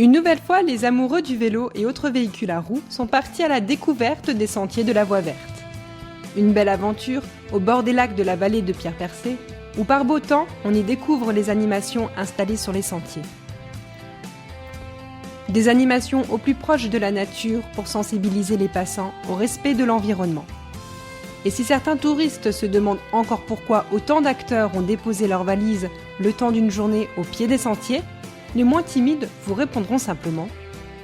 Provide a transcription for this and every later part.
Une nouvelle fois, les amoureux du vélo et autres véhicules à roues sont partis à la découverte des sentiers de la Voie verte. Une belle aventure au bord des lacs de la vallée de Pierrepercé, où par beau temps, on y découvre les animations installées sur les sentiers. Des animations au plus proche de la nature pour sensibiliser les passants au respect de l'environnement. Et si certains touristes se demandent encore pourquoi autant d'acteurs ont déposé leurs valises le temps d'une journée au pied des sentiers, les moins timides vous répondront simplement.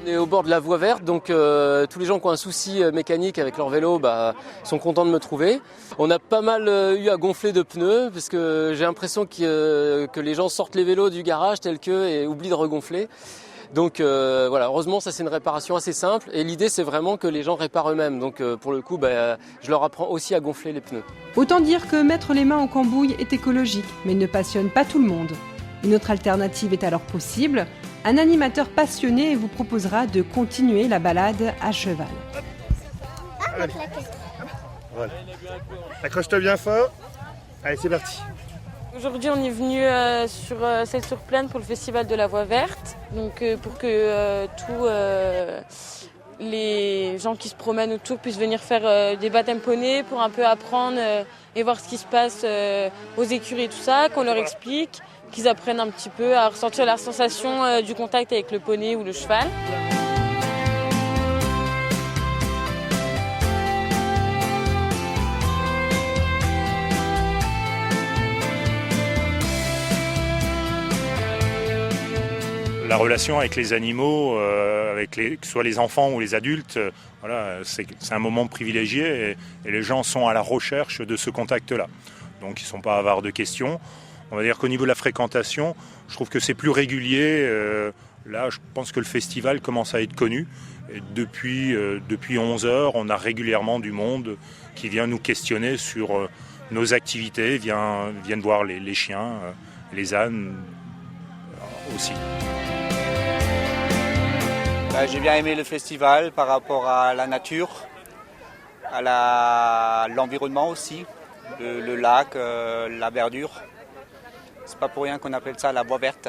On est au bord de la Voie verte, donc tous les gens qui ont un souci mécanique avec leur vélo sont contents de me trouver. On a pas mal eu à gonfler de pneus, parce que j'ai l'impression que les gens sortent les vélos du garage tel que et oublient de regonfler. Donc voilà, heureusement ça c'est une réparation assez simple et l'idée c'est vraiment que les gens réparent eux-mêmes. Donc pour le coup, je leur apprends aussi à gonfler les pneus. Autant dire que mettre les mains en cambouis est écologique, mais ne passionne pas tout le monde. Une autre alternative est alors possible. Un animateur passionné vous proposera de continuer la balade à cheval. Allez. Voilà. Accroche-toi bien fort. Allez, c'est parti. Aujourd'hui, on est venu sur Celles-sur-Plaine pour le festival de la Voie verte. Donc pour que tous les gens qui se promènent autour puissent venir faire des baptêmes poneys pour un peu apprendre et voir ce qui se passe aux écuries et tout ça, qu'on leur explique, qu'ils apprennent un petit peu à ressentir la sensation du contact avec le poney ou le cheval. La relation avec les animaux, que ce soit les enfants ou les adultes, voilà, c'est un moment privilégié et les gens sont à la recherche de ce contact-là. Donc ils ne sont pas avares de questions. On va dire qu'au niveau de la fréquentation, je trouve que c'est plus régulier. Là, je pense que le festival commence à être connu. Et depuis 11 heures, on a régulièrement du monde qui vient nous questionner sur nos activités, viennent voir les chiens, les ânes aussi. J'ai bien aimé le festival par rapport à la nature, à l'environnement aussi, le lac, la verdure. C'est pas pour rien qu'on appelle ça la Voie verte.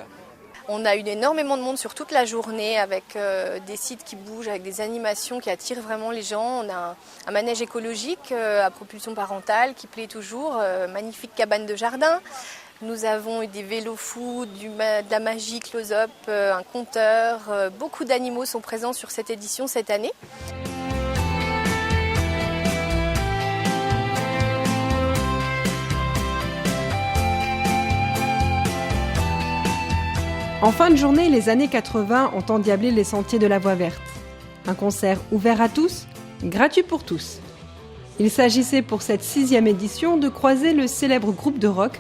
On a eu énormément de monde sur toute la journée avec des sites qui bougent, avec des animations qui attirent vraiment les gens. On a un manège écologique à propulsion parentale qui plaît toujours, magnifique cabane de jardin. Nous avons eu des vélos fous, de la magie, close-up, un compteur. Beaucoup d'animaux sont présents sur cette édition cette année. En fin de journée, les années 80 ont endiablé les sentiers de la Voie verte. Un concert ouvert à tous, gratuit pour tous. Il s'agissait pour cette 6e édition de croiser le célèbre groupe de rock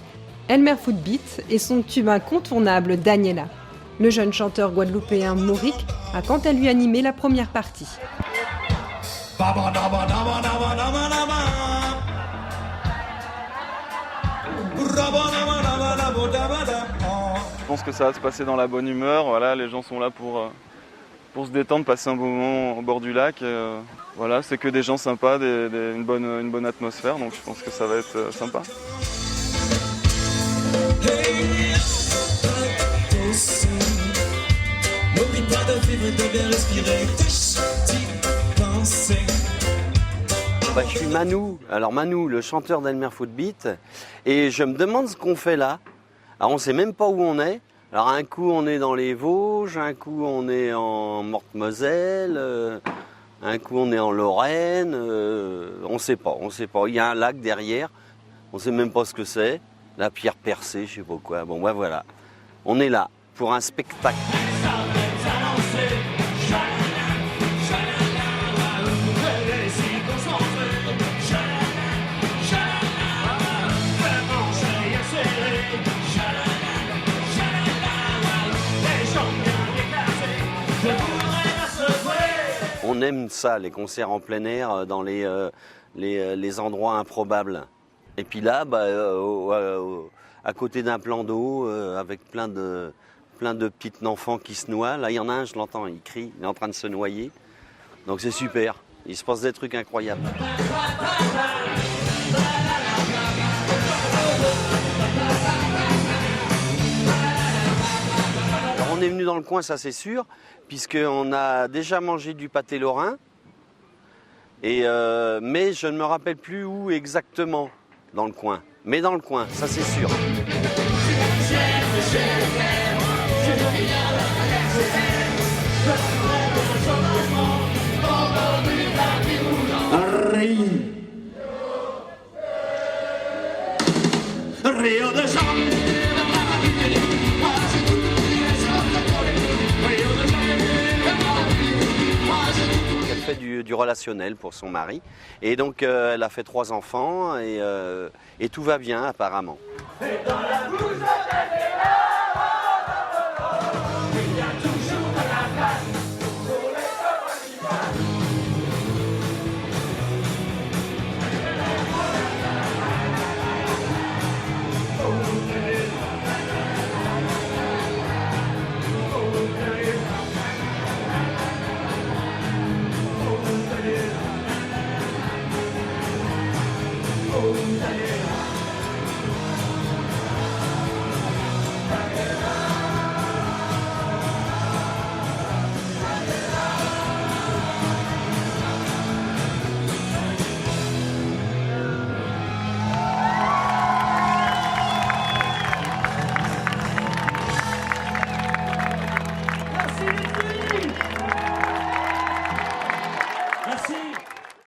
Elmer Footbeat et son tube incontournable Daniela. Le jeune chanteur guadeloupéen Mauric a quant à lui animé la première partie. Je pense que ça va se passer dans la bonne humeur. Voilà, les gens sont là pour se détendre, passer un bon moment au bord du lac. Voilà, c'est que des gens sympas, une bonne atmosphère, donc je pense que ça va être sympa. Je suis Manou, le chanteur d'Elmer Footbeat, et je me demande ce qu'on fait là. Alors on sait même pas où on est. Alors un coup on est dans les Vosges, un coup on est en Meurthe-Moselle, un coup on est en Lorraine, on sait pas. Il y a un lac derrière, on sait même pas ce que c'est. La Pierrepercé, je sais pas quoi. Bon, voilà. On est là pour un spectacle. On aime ça, les concerts en plein air dans les endroits improbables. Et puis là, à côté d'un plan d'eau, avec plein de petits enfants qui se noient. Là, il y en a un, je l'entends, il crie, il est en train de se noyer. Donc c'est super, il se passe des trucs incroyables. on est venu dans le coin, ça c'est sûr, puisqu'on a déjà mangé du pâté lorrain. Mais je ne me rappelle plus où exactement dans le coin. Mais dans le coin, ça c'est sûr. Rio de Janeiro. Elle fait du relationnel pour son mari. Et donc elle a fait 3 enfants et tout va bien apparemment. Oh,